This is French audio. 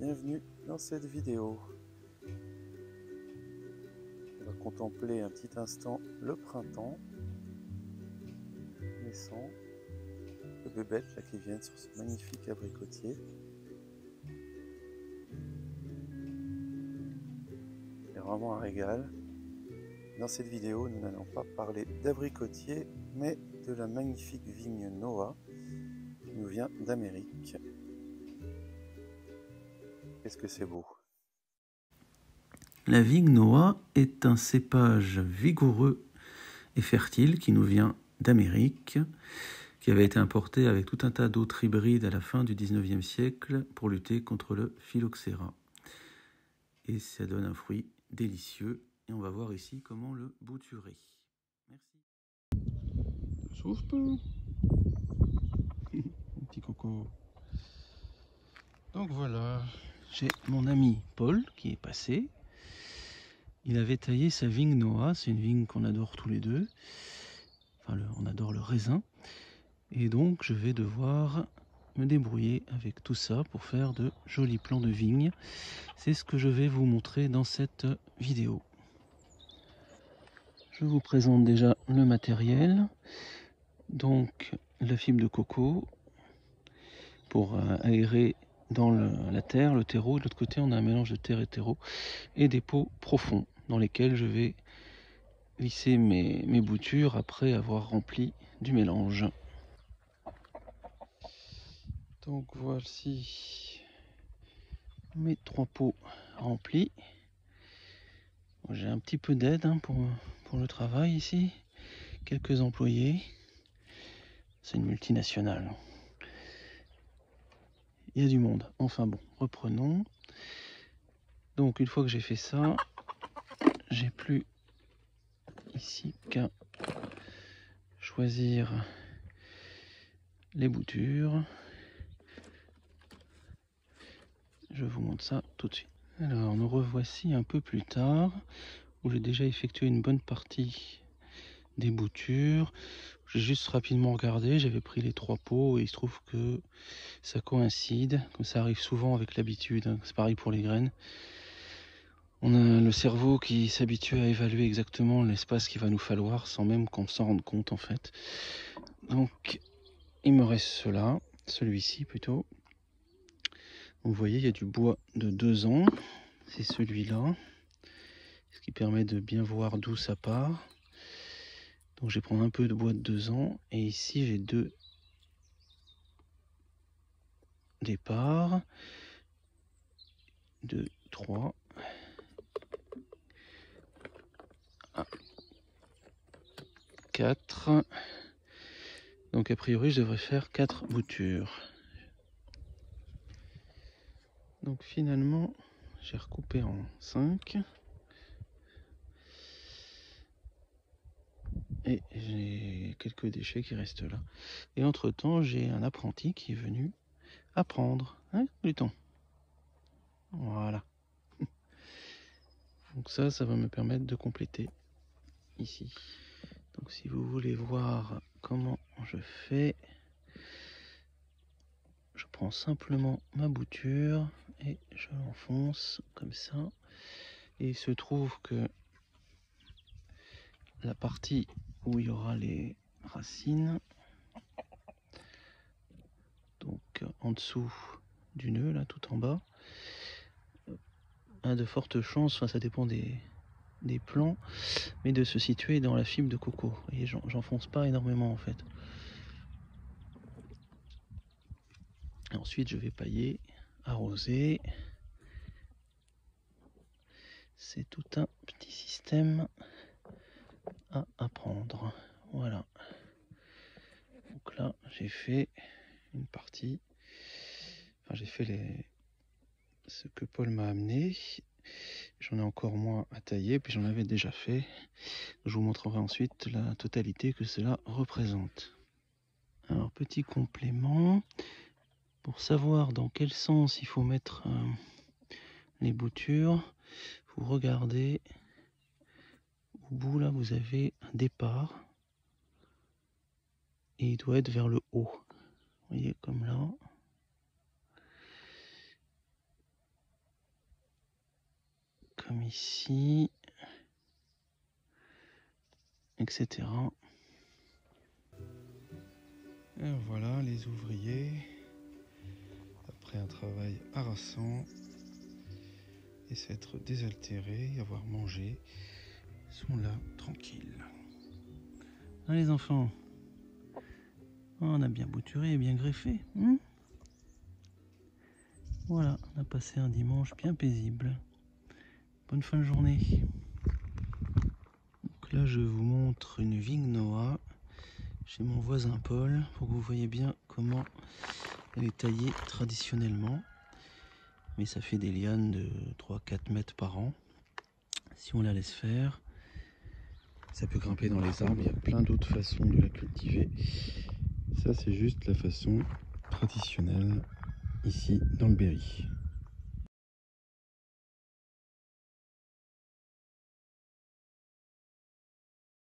Bienvenue dans cette vidéo. On va contempler un petit instant le printemps naissant, le bébête là qui vient sur ce magnifique abricotier. C'est vraiment un régal. Dans cette vidéo, nous n'allons pas parler d'abricotier, mais de la magnifique vigne Noah qui nous vient d'Amérique. Qu'est-ce que c'est beau! La vigne Noah est un cépage vigoureux et fertile qui nous vient d'Amérique, qui avait été importé avec tout un tas d'autres hybrides à la fin du 19e siècle pour lutter contre le phylloxéra. Et ça donne un fruit délicieux. Et on va voir ici comment le bouturer. Merci. Souffle peu. Un petit coco. Donc voilà, j'ai mon ami Paul qui est passé. Il avait taillé sa vigne Noah, c'est une vigne qu'on adore tous les deux. Enfin, on adore le raisin. Et donc, je vais devoir me débrouiller avec tout ça pour faire de jolis plants de vigne. C'est ce que je vais vous montrer dans cette vidéo. Je vous présente déjà le matériel. Donc, la fibre de coco pour aérer dans la terre, le terreau. De l'autre côté, on a un mélange de terre et terreau et des pots profonds dans lesquels je vais visser mes boutures après avoir rempli du mélange. Donc voici mes 3 pots remplis. J'ai un petit peu d'aide pour le travail ici. Quelques employés. C'est une multinationale. Il y a du monde. Enfin bon, reprenons. Donc une fois que j'ai fait ça, j'ai plus ici qu'à choisir les boutures. Je vous montre ça tout de suite. Alors nous revoici un peu plus tard, où j'ai déjà effectué une bonne partie des boutures. J'ai juste rapidement regardé, j'avais pris les 3 pots et il se trouve que ça coïncide, comme ça arrive souvent avec l'habitude, hein. C'est pareil pour les graines. On a le cerveau qui s'habitue à évaluer exactement l'espace qu'il va nous falloir sans même qu'on s'en rende compte en fait. Donc il me reste celui-ci plutôt. Vous voyez, il y a du bois de 2 ans, c'est celui-là, ce qui permet de bien voir d'où ça part. Donc je vais prendre un peu de bois de 2 ans et ici j'ai 2 départs, 2, 3, 4. Donc a priori je devrais faire 4 boutures. Donc finalement j'ai recoupé en 5. Et j'ai quelques déchets qui restent là. Et entre temps j'ai un apprenti qui est venu apprendre, hein, du temps. Voilà. Donc ça va me permettre de compléter ici. Donc si vous voulez voir comment je fais, je prends simplement ma bouture et je l'enfonce comme ça. Et il se trouve que la partie où il y aura les racines, donc en dessous du nœud, là tout en bas, a de fortes chances, enfin ça dépend des plants, mais de se situer dans la fibre de coco. Et j'enfonce pas énormément en fait. Et ensuite je vais pailler, arroser. C'est tout un petit système à apprendre. Voilà. Donc là j'ai fait une partie. Enfin j'ai fait ce que Paul m'a amené. J'en ai encore moins à tailler, puis j'en avais déjà fait. Je vous montrerai ensuite la totalité que cela représente. Alors petit complément, pour savoir dans quel sens il faut mettre les boutures, vous regardez au bout là, vous avez un départ et il doit être vers le haut. Vous voyez comme là. ici, etc. Et voilà les ouvriers, après un travail harassant et s'être désaltérés, avoir mangé, sont là tranquilles. Hein, les enfants, on a bien bouturé et bien greffé. Voilà, on a passé un dimanche bien paisible. Bonne fin de journée. Donc là, je vous montre une vigne Noah chez mon voisin Paul, pour que vous voyez bien comment elle est taillée traditionnellement. Mais ça fait des lianes de 3-4 mètres par an. Si on la laisse faire, ça peut grimper dans les arbres. Il y a plein d'autres façons de la cultiver. Ça, c'est juste la façon traditionnelle ici dans le Berry.